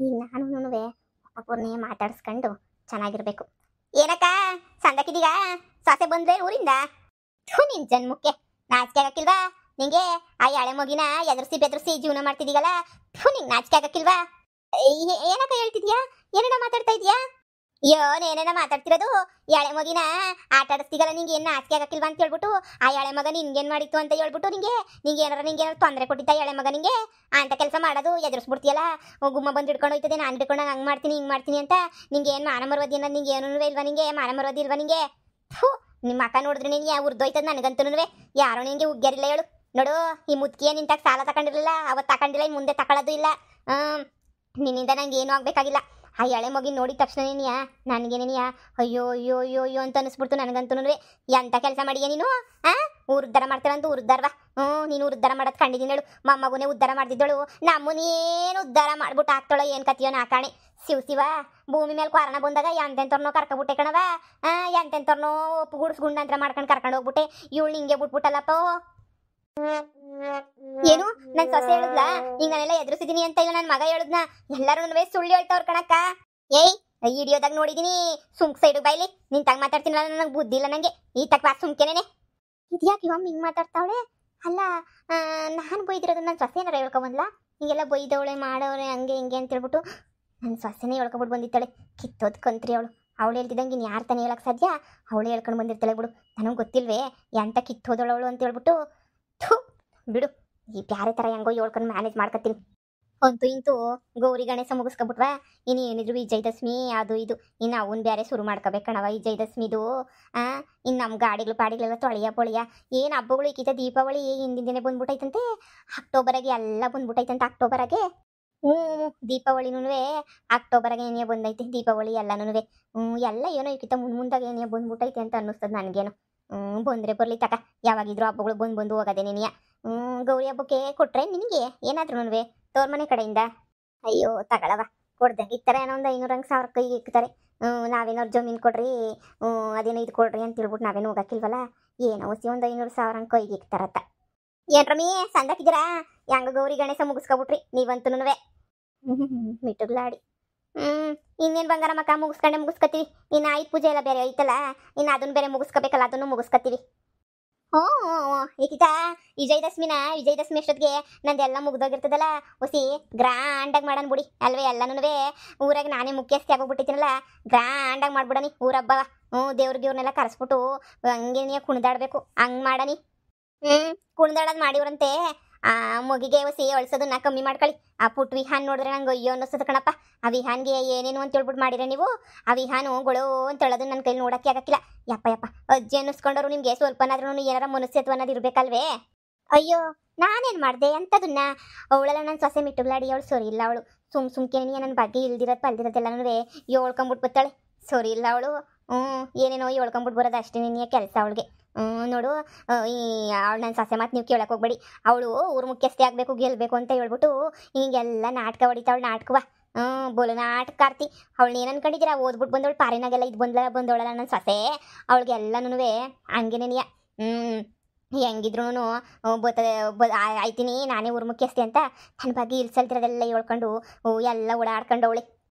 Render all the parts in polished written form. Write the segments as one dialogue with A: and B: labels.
A: ಈಗ ನಾನು ಒಬ್ಬೊಬ್ಬರನ್ನೇ ಮಾತಾಡಿಸ್ಕೊಂಡು ಚೆನ್ನಾಗಿರ್ಬೇಕು. ಏನಕ್ಕ ಸಂದಕಿದೀಗ ಸೊಸೆ ಬಂದ್ರೆ ಊರಿಂದ? ನಿನ್ ಜನ್ಮಕ್ಕೆ ನಾಚಿಕೆ ಆಗಕ್ಕಿಲ್ವಾ ನಿಂಗೆ? ಆ ಎಳೆ ಮಗಿನ ಎದುರಿಸಿ ಬೆದರಿಸಿ ಜೀವನ ಮಾಡ್ತಿದೀಗಲ್ಲ, ನಿಂಗೆ ನಾಚಿಕೆ ಆಗಕ್ಕಿಲ್ವಾ? ಏನಕ್ಕ ಹೇಳ್ತಿದ್ಯಾ? ಏನೇನ ಮಾತಾಡ್ತಾ ಇದೀಯಾ? ಏನೇನ ಮಾತಾಡ್ತಿರೋದು? ಎಳೆ ಮಗಿನ ಆಟ ಆಡಿಸ್ತಿಗಲ್ಲ, ನಿಂಗೆ ಏನ್ ನಾಚಿಕೆ ಆಗಕ್ಕಿಲ್ವಾ ಅಂತ ಹೇಳ್ಬಿಟ್ಟು ಆ ಎಳೆ ಮಗ ನಿನ್ಗೇನ್ ಮಾಡಿತ್ತು ಅಂತ ಹೇಳ್ಬಿಟ್ಟು ನಿಂಗೆ ಏನಾರ ತೊಂದರೆ ಕೊಟ್ಟಿದ್ದ ಎಳೆ ಮಗ ನಿಂಗೆ? ಅಂತ ಕೆಲಸ ಮಾಡೋದು ಎದುರಿಸ್ಬಿಡ್ತೀಯಲ್ಲ. ಗುಮ್ಮ ಬಂದು ಹಿಡ್ಕೊಂಡು ಹೋಯ್ತದೆ, ನಾನು ಹಿಡ್ಕೊಂಡಾಗ ಹಂಗೆ ಮಾಡ್ತೀನಿ ಹಿಂಗೆ ಮಾಡ್ತೀನಿ ಅಂತ. ನಿಂಗೆ ಏನು ಮಾನ ಮರವದಿ ಅನ್ನೋದು ನಿಂಗೆ ಏನೂ ಇಲ್ವಾ? ನಿಂಗೆ ಮಾನ ಮರವದಿ ಇಲ್ವಾ ನಿಂಗೆ? ನಿಮ್ಮ ಅಕ್ಕ ನೋಡಿದ್ರೆ ನಿನ್ಗೆ ಉರ್ದೋಯ್ತದ ನನಗಂತೂ. ಯಾರೋ ನಿಂಗೆ ಉಗ್ಗ್ಯಾರಿಲ್ಲ ಹೇಳು. ನೋಡು, ಈ ಮುದ್ಕಿಯ ನಿಂತಾಗ ಸಾಲ ತಗೊಂಡಿರ್ಲಿಲ್ಲ, ಅವತ್ತು ತಗೊಂಡಿಲ್ಲ, ಇನ್ನು ಮುಂದೆ ತಗೊಳ್ಳೋದು ಇಲ್ಲ. ನಿನ್ನಿಂದ ನಂಗೆ ಏನೂ ಆಗ್ಬೇಕಾಗಿಲ್ಲ. ಆ ಎಳೆ ಮಗಿ ನೋಡಿದ ತಕ್ಷಣನೇನಿಯಾ ನನಗೇನೇನಿಯಾ ಅಯ್ಯೋ ಅಯ್ಯೋ ಅಯ್ಯೋ ಅಯ್ಯೋ ಅಂತ ಅನಿಸ್ಬಿಡ್ತು ನನಗಂತೂ. ಎಂಥ ಕೆಲಸ ಮಾಡಿಯ ನೀನು? ಉದ್ಧಾರ ಮಾಡ್ತಾರಂತ ಉದ್ದಾರವಾ? ನೀನು ಉದ್ಧಾರ ಮಾಡೋದು ಕಂಡಿದ್ದೀನಿ ಹೇಳು. ಮೊಮ್ಮಗುನೇ ಉದ್ಧಾರ ಮಾಡ್ತಿದ್ದಳು, ನಮ್ಮನೇನು ಉದ್ಧಾರ ಮಾಡ್ಬಿಟ್ಟು ಹಾಕ್ತಾಳೋ ಏನು ಕತಿಯೋ ನಾಕಾಣೆ. ಶಿವ ಭೂಮಿ ಮೇಲೆ ಕಾರಣ ಬಂದಾಗ ಎಂತೆಂಥವ್ರನ್ನೋ ಕರ್ಕೊಬಿಟ್ಟೆ ಕಣವ. ಎಂತೆಂಥವ್ರನ್ನೋ ಒಪ್ಪು ಗುಡಿಸ್ಗುಂಡಂತ್ರ ಮಾಡ್ಕೊಂಡು ಕರ್ಕೊಂಡು ಹೋಗ್ಬಿಟ್ಟೆ. ಇವಳು ಹಿಂಗೆ ಬಿಟ್ಬಿಟ್ಟಲ್ಲಪ್ಪ. ಏನು ನನ್ ಸೊಸೆ ಹೇಳಿದ್ಲಾ ಈಗ ನಾನೆಲ್ಲ ಎದುರಿಸಿದೀನಿ ಅಂತ? ಇಲ್ಲ ನನ್ನ ಮಗ ಹೇಳಿದ್ನ? ಎಲ್ಲರೂ ಸುಳ್ಳು ಹೇಳ್ತಾವ್ರ ಕಣಕ್ಕ. ಏಯ್ ಹಿಡಿಯೋದಾಗ ನೋಡಿದೀನಿ. ಸುಮ್ಕ್ ಸೈಡು ಬೈಲಿ. ನಿನ್ ತಗ ಮಾತಾಡ್ತೀನಲ್ಲ, ನನಗೆ ಬುದ್ಧಿ ಇಲ್ಲ ನಂಗೆ. ಈ ತಕ್ಕ ಬಾ ಸುಮ್ಕೆನೇನೆ. ಇದ್ಯಾಕೆ ಇವಮ್ಮ ಹಿಂಗೆ ಮಾತಾಡ್ತಾವಳೆ? ಅಲ್ಲ, ನಾನು ಬೈದಿರೋದು ನನ್ನ ಸೊಸೆ ಏನಾರ ಹೇಳ್ಕೊಂಬಂದ್ಲಾ? ಹಿಂಗೆಲ್ಲ ಬೈದವಳೆ ಮಾಡವಳೆ ಹಂಗೆ ಹಿಂಗೆ ಅಂತ ಹೇಳ್ಬಿಟ್ಟು ನನ್ನ ಸೊಸೆನೇ ಹೇಳ್ಕೊಬಿಟ್ಟು ಬಂದಿತ್ತಾಳೆ. ಕಿತ್ತೋದ್ ಕಂತ್ರಿ ಅವಳು ಹೇಳ್ತಿದ್ದಂಗೆ ಇನ್ನು ಯಾರು ತಾನೇ ಹೇಳಕ್ ಸಾಧ್ಯ? ಅವಳು ಹೇಳ್ಕೊಂಡು ಬಂದಿರ್ತಾಳೆ ಬಿಡು. ನನಗೆ ಗೊತ್ತಿಲ್ವೇ ಎಂತ ಕಿತ್ತೋದವಳು ಅಂತ ಹೇಳ್ಬಿಟ್ಟು. ಬಿಡು, ಈ ಬ್ಯಾರೆ ಥರ ಹೆಂಗೋ ಹೇಳ್ಕೊಂಡು ಮ್ಯಾನೇಜ್ ಮಾಡ್ಕೊತೀನಿ. ಅಂತೂ ಇಂತೂ ಗೌರಿ ಗಣೇಶ ಮುಗಿಸ್ಕೊಬಿಟ್ವಾ. ಇನ್ನು ಏನಿದ್ರು ವಿಜಯದಶಮಿ ಅದು ಇದು ಇನ್ನು ಅವನ್ ಬೇರೆ ಶುರು ಮಾಡ್ಕೋಬೇಕಣವ ವಿಜಯದಶಮಿದು. ಇನ್ನು ನಮ್ಮ ಗಾಡಿಗಳು ಪಾಡಿಗಳೆಲ್ಲ ತೊಳೆಯ ಏನು ಹಬ್ಬಗಳು ಈಕಿತ. ದೀಪಾವಳಿ ಹಿಂದಿನ ದಿನ ಬಂದ್ಬಿಟ್ಟೈತಂತೆ. ಅಕ್ಟೋಬರಾಗೆ ಎಲ್ಲ ಬಂದ್ಬಿಟ್ಟೈತಂತೆ. ಅಕ್ಟೋಬರಾಗೆ ದೀಪಾವಳಿನೂ ಅಕ್ಟೋಬರಾಗೆ ಏನೇ ಬಂದೈತೆ. ದೀಪಾವಳಿ ಎಲ್ಲನೂ ಎಲ್ಲ ಏನೋ ಈಕಿತ ಮುಂದಾಗ ಏನೇ ಬಂದ್ಬಿಟ್ಟೈತೆ ಅಂತ ಅನ್ನಿಸ್ತದೆ ನನಗೇನು. ಬಂದರೆ ಬರಲಿ ತಕ, ಯಾವಾಗಿದ್ರು ಹಬ್ಬಗಳು ಬಂದು ಹೋಗೋದೇ ನೀನಿಯ. ಗೌರಿ ಹಬ್ಬಕ್ಕೆ ಕೊಟ್ರೆ ನಿನಗೆ ಏನಾದ್ರೂ ತೋರ್ ಮನೆ ಕಡೆಯಿಂದ? ಅಯ್ಯೋ ತಗೊಳವ, ಕೊಡ್ದಂಗೆ ಇಕ್ತಾರೆ. ಏನೋ ಒಂದು 500-1000 ಕೈಗೆ ಇಕ್ತಾರೆ. ನಾವೇನವ್ರು ಜಮೀನು ಕೊಡ್ರಿ, ಅದೇನೋ ಇದು ಕೊಡ್ರಿ ಅಂತ ಹೇಳ್ಬಿಟ್ಟು ನಾವೇನು ಹೋಗಕ್ಕಿಲ್ವಲ್ಲ. ಏನೋ ಹೊಸಿ ಒಂದು 500-1000 ಕೈಗೆ ಇಕ್ತಾರತ್ತ. ಏನ್ ರಮಿ ಸಂದಕಿದ್ದೀರಾ? ಹೆಂಗ ಗೌರಿ ಗಣೇಶ ಮುಗಿಸ್ಕೊಬಿಟ್ರಿ ನೀವಂತೂ? ಮಿಟ್ಟುಗ್ಲಾಡಿ. ಇನ್ನೇನು ಬಂಗಾರ ಮಕ್ಕ ಮುಗಿಸ್ಕತ್ತೀವಿ. ಇನ್ನು ಆಯ್ತು ಪೂಜೆ ಎಲ್ಲ ಬೇರೆ ಐತಲ್ಲ, ಇನ್ನು ಅದನ್ನು ಬೇರೆ ಮುಗಿಸ್ಕೋಬೇಕಲ್ಲ, ಅದನ್ನು ಮುಗಿಸ್ಕತ್ತೀವಿ. ಏಕಿತಾ ವಿಜಯದಶಮಿ ಅಷ್ಟೊತ್ತಿಗೆ ನಂದೆಲ್ಲ ಮುಗ್ದೋಗಿರ್ತದಲ್ಲ. ಹೊಸಿ ಗ್ರ್ಯಾಂಡಾಗಿ ಮಾಡೋಣ ಬಿಡಿ ಅಲ್ವೇ? ಎಲ್ಲನೂ ಊರಾಗ ನಾನೇ ಮುಖ್ಯಸ್ಥೆ ಆಗೋಗ್ಬಿಟ್ಟಿದ್ದೀನಲ್ಲ, ಗ್ರ್ಯಾಂಡಾಗಿ ಮಾಡ್ಬಿಡನಿ ಊರ ಹಬ್ಬವ. ದೇವ್ರಿಗೆವ್ರನ್ನೆಲ್ಲ ಕರೆಸ್ಬಿಟ್ಟು ಹಂಗೆ ನೀ ಕುಣಿದಾಡ್ಬೇಕು, ಹಂಗೆ ಮಾಡನಿ. ಕುಣಿದಾಡೋದು ಮಾಡಿವ್ರಂತೆ. ಆ ಮಗಿಗೆ ಹೊಸಿ ಅಳ್ಸೋದನ್ನ ಕಮ್ಮಿ ಮಾಡ್ಕೊಳ್ಳಿ. ಆ ಪುಟ್ ವಿಹಾನ್ ನೋಡಿದ್ರೆ ನಂಗೆ ಅಯ್ಯೋ ಅನ್ನಿಸ್ತದ ಕಣಪ್ಪ. ಆ ವಿಹಾನ್ಗೆ ಏನೇನು ಅಂತ ಹೇಳ್ಬಿಟ್ಟು ಮಾಡಿರ ನೀವು? ಆ ವಿಹಾನುಗಳು ಅಂತ ಹೇಳೋದು ನನ್ನ ಕೈಲಿ ನೋಡೋಕ್ಕೆ ಆಗಕ್ಕಿಲ್ಲ. ಯಪ್ಪ ಅಜ್ಜಿ ಅನ್ನಿಸ್ಕೊಂಡವ್ರು ನಿಮಗೆ ಸ್ವಲ್ಪನಾದ್ರೂ ಏನಾರ ಮನಸ್ಸತ್ವ ಅನ್ನೋದು ಇರಬೇಕಲ್ವೇ? ಅಯ್ಯೋ ನಾನೇನು ಮಾಡಿದೆ ಅಂಥದನ್ನ? ಅವಳೆಲ್ಲ ನನ್ನ ಸೊಸೆ ಮಿಟ್ಟುಗ್ಲಾಡಿ ಅವಳು ಸರಿ ಇಲ್ಲ. ಅವಳು ಸುಮ್ಕೇನಿ ನನ್ನ ಬಗ್ಗೆ ಇಲ್ದಿರೋದು ಪಲ್ದಿರೋದೆಲ್ಲನೂ ಹೇಳ್ಕೊಂಬಿಟ್ಟು ಬರ್ತಾಳೆ. ಸರಿ ಇಲ್ಲ ಅವಳು. ಏನೇನೋ ಹೇಳ್ಕೊಂಬಿಟ್ಟು ಬರೋದು ಅಷ್ಟೇ ನಿನ್ನ ಕೆಲಸ ಅವಳಿಗೆ. ನೋಡು, ಈ ಅವಳು ನನ್ನ ಸೊಸೆ ಮಾತು ನೀವು ಕೇಳಕ್ಕೆ ಹೋಗ್ಬೇಡಿ. ಅವಳು ಊರು ಮುಖ್ಯಸ್ಥೆ ಆಗಬೇಕು, ಗೆಲ್ಲಬೇಕು ಅಂತ ಹೇಳ್ಬಿಟ್ಟು ಹಿಂಗೆಲ್ಲ ನಾಟಕ ಹೊಡಿತಾವಳು. ನಾಟಕವ ಬೋಲು ನಾಟಕಾರ್ತಿ. ಅವಳು ಏನು ಅನ್ಕೊಂಡಿದ್ದೀರಾ? ಓದ್ಬಿಟ್ಟು ಬಂದವಳು ಪಾರಿನಾಗೆಲ್ಲ ಇದು ಬಂದವಳಲ್ಲ ನನ್ನ ಸೊಸೆ. ಅವಳಿಗೆಲ್ಲನೂ ಹಂಗೇನೇನಿಯ. ಹೆಂಗಿದ್ರು ಆಯ್ತೀನಿ ನಾನೇ ಊರು ಮುಖ್ಯಸ್ಥೆ ಅಂತ ನನ್ನ ಬಗ್ಗೆ ಇಲ್ಸಲ್ತಿರೋದೆಲ್ಲ ಹೇಳ್ಕೊಂಡು ಎಲ್ಲ ಓಡಾಡ್ಕೊಂಡು ಅವಳೆ.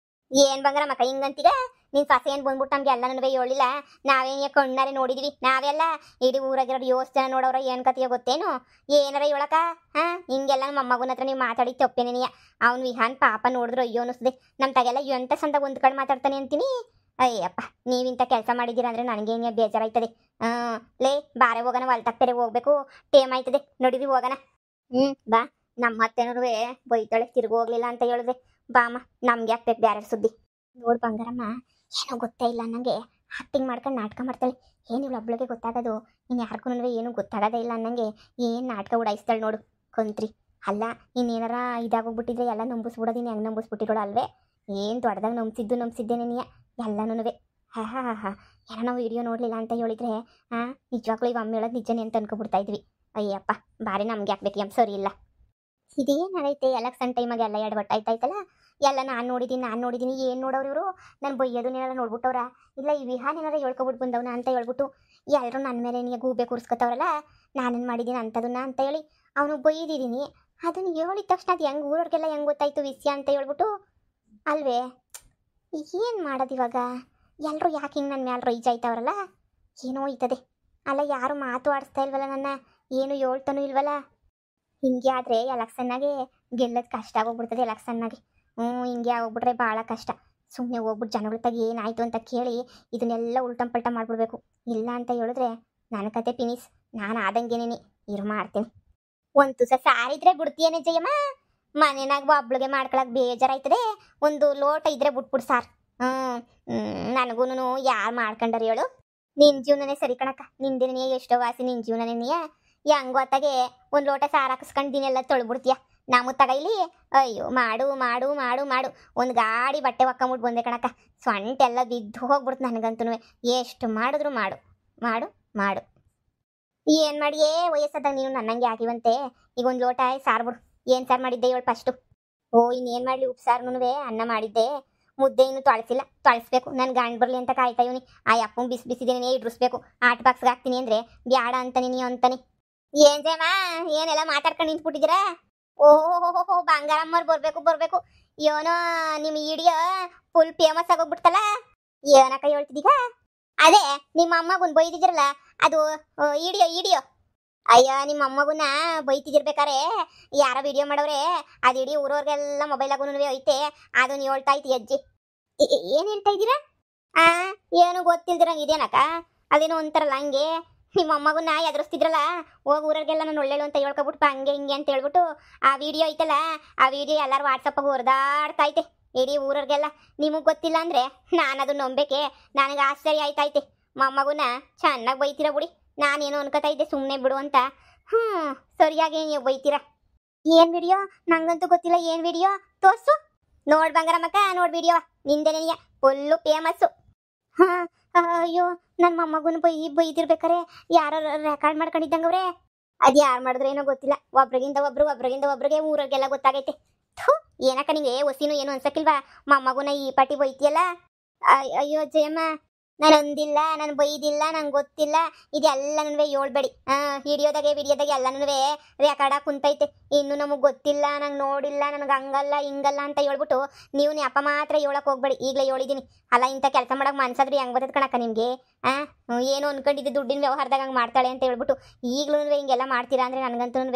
A: ಏನು ಬಂಗಾರ ಮಕ್ಕ ಹಿಂಗಂತೀಗ? ನಿನ್ನ ಸೊಸೆ ಏನು ಬಂದ್ಬಿಟ್ಟು ನಮ್ಗೆ ಎಲ್ಲನೂ ಹೇಳಿಲ್ಲ. ನಾವೇನು ಕಣ್ಣಾರೆ ನೋಡಿದೀವಿ. ನಾವೆಲ್ಲ ಇಡೀ ಊರಾಗಿರೋರು 7 ಜನ ನೋಡೋರ ಏನು ಕತೆಯೋ ಗೊತ್ತೇನು? ಏನಾರ ಹೇಳಕ್ಕ? ಹಿಂಗೆಲ್ಲ ನಮ್ಮ ಮೊಮ್ಮಗನ ಹತ್ರ ನೀವು ಮಾತಾಡಿ ತಪ್ಪೇನೇನಿಯ. ಅವ್ನು ವಿಹಾನ್ ಪಾಪ ನೋಡಿದ್ರು ಅಯ್ಯೋ ಅನ್ನಿಸ್ತದೆ. ನಮ್ಮ ತಗೆಲ್ಲ ಎಂತ ಸಂದ ಒಂದು ಕಡೆ ಮಾತಾಡ್ತಾನೆ ಅಂತೀನಿ. ಅಯ್ಯಪ್ಪ, ನೀವಿಂಥ ಕೆಲಸ ಮಾಡಿದ್ದೀರಾ ಅಂದರೆ ನನಗೇನು ಬೇಜಾರಾಯ್ತದೆ. ಲೇ ಬಾರೆ ಹೋಗೋಣ, ಹೊಲ್ತಕ್ಕೆ ಹೋಗ್ಬೇಕು, ಟೇಮ್ ಆಯ್ತದೆ, ನೋಡಿರಿ ಹೋಗೋಣ. ಬಾ. ನಮ್ಮ ಅತ್ತೆನೂ ಬೈತಾಳೆ ತಿರುಗಿ ಹೋಗ್ಲಿಲ್ಲ ಅಂತ ಹೇಳಿದ್ರೆ. ಬಾಮ, ನಮ್ಗೆ ಹಾಕ್ಬೇಕು ಬೇರೆ ಸುದ್ದಿ. ನೋಡು ಬಂಗಾರಮ್ಮ, ಏನೋ ಗೊತ್ತೇ ಇಲ್ಲ ಅನ್ನಂಗೆ ಆ್ಯಕ್ಟಿಂಗ್ ಮಾಡ್ಕೊಂಡು ನಾಟಕ ಮಾಡ್ತಾಳೆ. ಏನು ಇವಳು ಒಬ್ಳಿಗೆ ಗೊತ್ತಾಗೋದು, ಇನ್ನು ಯಾರಿಗೂ ಏನೂ ಗೊತ್ತಾಗೋದೇ ಇಲ್ಲ ಅನ್ನಂಗೆ ಏನು ನಾಟಕ ಉಡಾಯಿಸ್ತಾಳೆ ನೋಡು ಕಂತ್ರಿ. ಅಲ್ಲ ಇನ್ನೇನಾರ ಇದಾಗೋಗ್ಬಿಟ್ಟಿದ್ರೆ ಎಲ್ಲ ನಂಬಿಸ್ಬಿಡೋದು. ಇನ್ನು ಹೆಂಗೆ ನಂಬಿಸ್ಬಿಟ್ಟಿರೋಳು ಅಲ್ವೇ? ಏನು ದೊಡ್ಡದಾಗ ನಂಬಿಸಿದ್ದೇನೆ ನೀ ಎಲ್ಲನೂ. ಏನೋ ನಾವು ವಿಡಿಯೋ ನೋಡಲಿಲ್ಲ ಅಂತ ಹೇಳಿದ್ರೆ ನಿಜವಾಗ್ಲೂ ಇವ ಅಮ್ಮ ಹೇಳೋದು ನಿಜನೇ ಅಂತ ಅನ್ಕೊಬಿಡ್ತಾ ಇದ್ವಿ. ಅಯ್ಯಪ್ಪ, ಬಾರಿ ನಮ್ಗೆ ಹಾಕ್ಬೇಕು ಎಮ್ ಸರಿ ಇಲ್ಲ. ಇದೇನೈತೆ ಎಲೆಕ್ಷನ್ ಟೈಮಾಗೆ ಎಲ್ಲ ಎಡವಟ್ಟಾಯ್ತಾಯ್ತಲ್ಲ. ಎಲ್ಲ ನಾನು ನೋಡಿದ್ದೀನಿ. ಏನು ನೋಡೋರು ಇವರು? ನಾನು ಬೈಯೋದನ್ನೆಲ್ಲ ನೋಡ್ಬಿಟ್ಟವ್ರ? ಇಲ್ಲ ಈ ವಿಹಾನ್ ಏನಾರ ಹೇಳ್ಕೊಬಿಟ್ಟು ಬಂದವನ ಅಂತ ಹೇಳ್ಬಿಟ್ಟು ಎಲ್ಲರೂ ನನ್ನ ಮೇಲೆ ನೀ ಗೂಬೆ ಕೂರಿಸ್ಕೊತವ್ರಲ್ಲ. ನಾನೇನು ಮಾಡಿದ್ದೀನಿ ಅಂಥದನ್ನ ಅಂತ ಹೇಳಿ ಅವನು ಬೈದಿದ್ದೀನಿ. ಅದನ್ನು ಹೇಳಿದ ತಕ್ಷಣ ಅದು ಹೆಂಗೆ ಊರವ್ರಿಗೆಲ್ಲ ಹೆಂಗೆ ಗೊತ್ತಾಯ್ತು ವಿಷಯ ಅಂತ ಹೇಳ್ಬಿಟ್ಟು ಅಲ್ವೇ ಏನು ಮಾಡೋದು ಇವಾಗ? ಎಲ್ಲರೂ ಯಾಕೆ ಹಿಂಗೆ ನನ್ನ ಮ್ಯಾಲೆ ರೈಜ್ ಆಯ್ತವ್ರಲ್ಲ? ಏನೋ ಐತದೆ. ಅಲ್ಲ ಯಾರು ಮಾತು ಆಡಿಸ್ತಾ ಇಲ್ವಲ್ಲ ನನ್ನ, ಏನು ಹೇಳ್ತಾನೂ ಇಲ್ವಲ್ಲ. ಹಿಂಗೆ ಆದರೆ ಎಲೆಕ್ಷನ್ನಾಗೆ ಗೆಲ್ಲೋದು ಕಷ್ಟ ಆಗೋಗ್ಬಿಡ್ತದೆ ಎಲೆಕ್ಷನ್ನಾಗೆ. ಹಿಂಗೆ ಆಗೋಗ್ಬಿಟ್ರೆ ಭಾಳ ಕಷ್ಟ. ಸುಮ್ಮನೆ ಹೋಗ್ಬಿಟ್ಟು ಜನಗಳ ತಾಗ ಏನಾಯಿತು ಅಂತ ಕೇಳಿ ಇದನ್ನೆಲ್ಲ ಉಲ್ಟಂ ಪಲ್ಟ ಮಾಡಿಬಿಡ್ಬೇಕು. ಇಲ್ಲ ಅಂತ ಹೇಳಿದ್ರೆ ನನ್ನ ಕತೆ ಫಿನಿಸ್. ನಾನು ಆದಂಗೆನೇನಿ ಇರು ಮಾಡ್ತೀನಿ. ಒಂದು ತುಸ ಸಾರಿದ್ರೆ ಬಿಡ್ತೀಯೇನೆ ಜಯಮ್ಮ? ಮನೆನಾಗ ಒಬ್ಳಿಗೆ ಮಾಡ್ಕೊಳಕ್ಕೆ ಬೇಜಾರಾಯ್ತದೆ. ಒಂದು ಲೋಟ ಇದ್ರೆ ಬಿಟ್ಬಿಡು ಸಾರು. ನನಗೂ ಯಾರು ಮಾಡ್ಕೊಂಡಾರ ಹೇಳು? ನಿನ್ನ ಜೀವನನೇ ಸರಿ ಕಣಕ್ಕ. ನಿಂದೇನೇ ಎಷ್ಟೋ ವಾಸಿ ನಿನ್ನ ಜೀವನನೇ. ಹೆಂಗೋ ಹೊತ್ತಾಗೆ ಒಂದು ಲೋಟ ಸಾರು ಹಾಕಿಸ್ಕೊಂಡು ದಿನೆಲ್ಲ ತೊಳ್ಬಿಡ್ತೀಯ. ನಾವು ತಗೈಲಿ ಅಯ್ಯೋ ಮಾಡು ಮಾಡು ಮಾಡು ಮಾಡು. ಒಂದು ಗಾಡಿ ಬಟ್ಟೆ ಒಕ್ಕಂಬಿಟ್ಟು ಬಂದೆ ಕಣಕ್ಕ. ಸೊಂಟೆಲ್ಲ ಬಿದ್ದು ಹೋಗ್ಬಿಡ್ತು ನನಗಂತೂ. ಎಷ್ಟು ಮಾಡಿದ್ರು ಮಾಡು ಮಾಡು ಮಾಡು. ಏನು ಮಾಡಿಯೇ ವಯಸ್ಸದಾಗ ನೀನು ನನ್ನಂಗೆ ಆಗಿವಂತೆ. ಈಗ ಒಂದು ಲೋಟ ಸಾರು ಬಿಡು. ಏನು ಸಾರು ಮಾಡಿದ್ದೆ ಹೇಳು ಫಸ್ಟು? ಇನ್ನೇನು ಮಾಡಲಿ, ಉಪ್ಸಾರುನು ಅನ್ನ ಮಾಡಿದ್ದೆ. ಮುದ್ದೆ ಇನ್ನು ತೊಳಸಿಲ್ಲ, ತೊಳಸ್ಬೇಕು. ನಾನು ಗಂಡು ಬರಲಿ ಅಂತ ಕಾಯ್ತಾ ಇವನಿ. ಆ ಅಪ್ಪಂಗೆ ಬಿಸಿ ಬಿಸಿದೇನೆ ಇಡ್ರಿಸ್ಬೇಕು. ಆಟ ಬಾಕ್ಸ್ಗೆ ಹಾಕ್ತೀನಿ ಅಂದರೆ ಬ್ಯಾಡ ಅಂತಾನೆ ನೀ ಅಂತಾನೆ. ಏನ್ ಜಯಮ್ಮ ಏನೆಲ್ಲ ಮಾತಾಡ್ಕೊಂಡು ನಿಂತ್ಬಿಟ್ಟಿದ್ದೀರಾ? ಓಹೋ ಬಂಗಾರಮ್ಮವ್ರು ಬರ್ಬೇಕು ಬರ್ಬೇಕು. ಏನೋ ನಿಮ್ಮ ಈಡಿಯೋ ಫುಲ್ ಫೇಮಸ್ ಆಗೋಗ್ಬಿಡ್ತಲ್ಲ. ಏನಕ್ಕ ಹೇಳ್ತಿದ್ದೀಗ? ಅದೇ ನಿಮ್ಮ ಅಮ್ಮಗನ್ ಬೈದಿದ್ರಲ್ಲ, ಅದು ಈಡಿಯೋ. ಅಯ್ಯ ನಿಮ್ಮ ಅಮ್ಮಗನ್ನ ಬೈತಿದಿರ್ಬೇಕಾರೆ ಯಾರೋ ವಿಡಿಯೋ ಮಾಡವ್ರೆ. ಅದು ಇಡೀ ಊರವ್ರಿಗೆಲ್ಲ ಮೊಬೈಲಾಗೂ ಐತೆ. ಅದನ್ನ ಹೇಳ್ತಾ ಐತಿ ಅಜ್ಜಿ. ಏನು ಹೇಳ್ತಾ ಇದ್ದೀರಾ? ಏನು ಗೊತ್ತಿಲ್ದಿರಂಗೆ ಇದೇನಕ್ಕ? ಅದೇನೋ ಒಂಥರಲ್ಲ ಹಂಗೆ ನಿಮ್ಮ ಅಮ್ಮಗನ್ನ ಎದುರಿಸ್ತಿದ್ರಲ್ಲ, ಹೋಗಿ ಊರಿಗೆಲ್ಲ ನಾನು ಒಳ್ಳೆಳು ಅಂತ ಹೇಳ್ಕೊಬಿಟ್ಟು ಹಂಗೆ ಹಿಂಗೆ ಅಂತ ಹೇಳ್ಬಿಟ್ಟು ಆ ವಿಡಿಯೋ ಐತಲ್ಲ, ಆ ವಿಡಿಯೋ ಎಲ್ಲರೂ ವಾಟ್ಸಪ್ಪಾಗ ಹೊರದಾಡ್ತಾ ಐತೆ ಇಡೀ ಊರವ್ರಿಗೆಲ್ಲ. ನಿಮಗೆ ಗೊತ್ತಿಲ್ಲ ಅಂದರೆ ನಾನು ಅದು ನಂಬೇಕೆ. ನನಗೆ ಆಶ್ಚರ್ಯ ಆಯ್ತೈತೆ. ಮೊಮ್ಮಗುನ ಚೆನ್ನಾಗಿ ಬೈತೀರ ಬಿಡಿ. ನಾನೇನೋ ಅನ್ಕೋತಾ ಇದ್ದೆ ಸುಮ್ಮನೆ ಬಿಡು ಅಂತ. ಸರಿಯಾಗಿ ನೀವು ಬೈತೀರಾ. ಏನು ವಿಡಿಯೋ? ನಂಗಂತೂ ಗೊತ್ತಿಲ್ಲ. ಏನು ವಿಡಿಯೋ ತೋರ್ಸು ನೋಡ್ ಬಂಗಾರಮ್ಮಕ್ಕ, ನೋಡ್ ವಿಡಿಯೋ ನಿಂದೇನೆಯ ಫುಲ್ಲು ಫೇಮಸ್ಸು. ಅಯ್ಯೋ ನನ್ನ ಮೊಮ್ಮಗುನ ಬೈದಿರ್ಬೇಕಾರೆ ಯಾರು ರೆಕಾರ್ಡ್ ಮಾಡ್ಕೊಂಡಿದ್ದಂಗವ್ರೆ. ಅದು ಯಾರು ಮಾಡಿದ್ರೇನೋ ಗೊತ್ತಿಲ್ಲ. ಒಬ್ರಿಗಿಂದ ಒಬ್ರಿಗೆ ಊರಿಗೆಲ್ಲ ಗೊತ್ತಾಗೈತೆ. ಏನಕ್ಕ ನಿಂಗೆ ಹೊಸಿನೂ ಏನು ಅನ್ಸಕ್ಕಿಲ್ವಾ? ಮೊಮ್ಮಗುನ ಈ ಪಾಟಿ ಬೈತಿಯಲ್ಲ. ಅಯ್ಯೋ ಜಯಮ್ಮ, ನಾನು ಅಂದಿಲ್ಲ, ನಾನು ಬೈದಿಲ್ಲ, ನಂಗೆ ಗೊತ್ತಿಲ್ಲ. ಇದೆಲ್ಲ ನನಗೆ ಹೇಳ್ಬೇಡಿ. ವಿಡಿಯೋದಾಗೆ ಎಲ್ಲನೂ ರೆಕಾರ್ಡ್ ಕುಂತೈತೆ. ಇನ್ನು ನಮಗೆ ಗೊತ್ತಿಲ್ಲ, ನಂಗೆ ನೋಡಿಲ್ಲ, ನನಗೆ ಹಂಗಲ್ಲ ಹಿಂಗಲ್ಲ ಅಂತ ಹೇಳ್ಬಿಟ್ಟು ನೀವು ಅಪ್ಪ ಮಾತ್ರ ಹೇಳಕ್ಕೆ ಹೋಗ್ಬೇಡಿ. ಈಗಲೇ ಹೇಳಿದ್ದೀನಿ ಅಲ್ಲ. ಇಂಥ ಕೆಲಸ ಮಾಡೋಕೆ ಮನ್ಸಾದ್ರಿ ಹೆಂಗೆ ಬರ್ತದೆ ಕಣಕ್ಕ ನಿಮಗೆ? ಏನು ಅನ್ಕೊಂಡಿದ್ದೆ ದುಡ್ಡಿನ ವ್ಯವಹಾರದಾಗ ಹಂಗೆ ಮಾಡ್ತಾಳೆ ಅಂತ ಹೇಳ್ಬಿಟ್ಟು ಈಗಲೂ ಹಿಂಗೆಲ್ಲ ಮಾಡ್ತೀರಾ ಅಂದರೆ ನನಗಂತೂ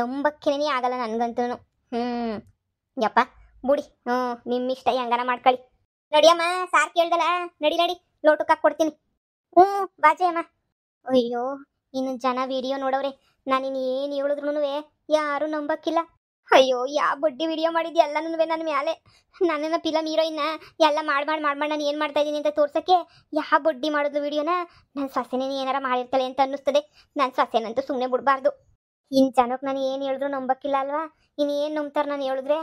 A: ನಂಬಕ್ಕೇನೇ ಆಗಲ್ಲ ನನಗಂತೂ. ಯಪ್ಪ ಬುಡಿ. ನಿಮ್ಮಿಷ್ಟ ಹೆಂಗಾರ ಮಾಡ್ಕೊಳ್ಳಿ. ನಡಿಯಮ್ಮ, ಸಾರ್ ಕೇಳ್ದಲ್ಲ, ನಡಿ ಲೋಟಕ್ಕೆ ಹಾಕ್ಕೊಡ್ತೀನಿ. ಬಾಜೆಯಮ್ಮ. ಅಯ್ಯೋ ಇನ್ನು ಜನ ವಿಡಿಯೋ ನೋಡವ್ರೆ. ನಾನಿನ್ನು ಏನು ಹೇಳಿದ್ರು ಯಾರು ನಂಬಕ್ಕಿಲ್ಲ. ಅಯ್ಯೋ ಯಾವ ಬಡ್ಡಿ ವಿಡಿಯೋ ಮಾಡಿದ್ದೆ ಎಲ್ಲನೂ ನನ್ನ ಮ್ಯಾಲೆ. ನನ್ನನ್ನು ಫಿಲಮ್ ಹೀರೋಯಿನ್ನ ಎಲ್ಲ ಮಾಡಿ ನಾನು ಏನು ಮಾಡ್ತಾ ಇದ್ದೀನಿ ಅಂತ ತೋರ್ಸೋಕ್ಕೆ ಯಾವ ಬಡ್ಡಿ ಮಾಡಿದ್ಲು ವಿಡಿಯೋನ. ನನ್ನ ಸೊಸೆನೇ ಏನಾರ ಮಾಡಿರ್ತಾಳೆ ಅಂತ ಅನ್ನಿಸ್ತದೆ. ನನ್ನ ಸೊಸೆನಂತೂ ಸುಮ್ಮನೆ ಬಿಡಬಾರ್ದು. ಇನ್ನು ಜನಕ್ಕೆ ನಾನು ಏನು ಹೇಳಿದ್ರು ನಂಬಕ್ಕಿಲ್ಲ ಅಲ್ವಾ? ಇನ್ನೇನು ನಂಬ್ತಾರೆ ನಾನು ಹೇಳಿದ್ರೆ?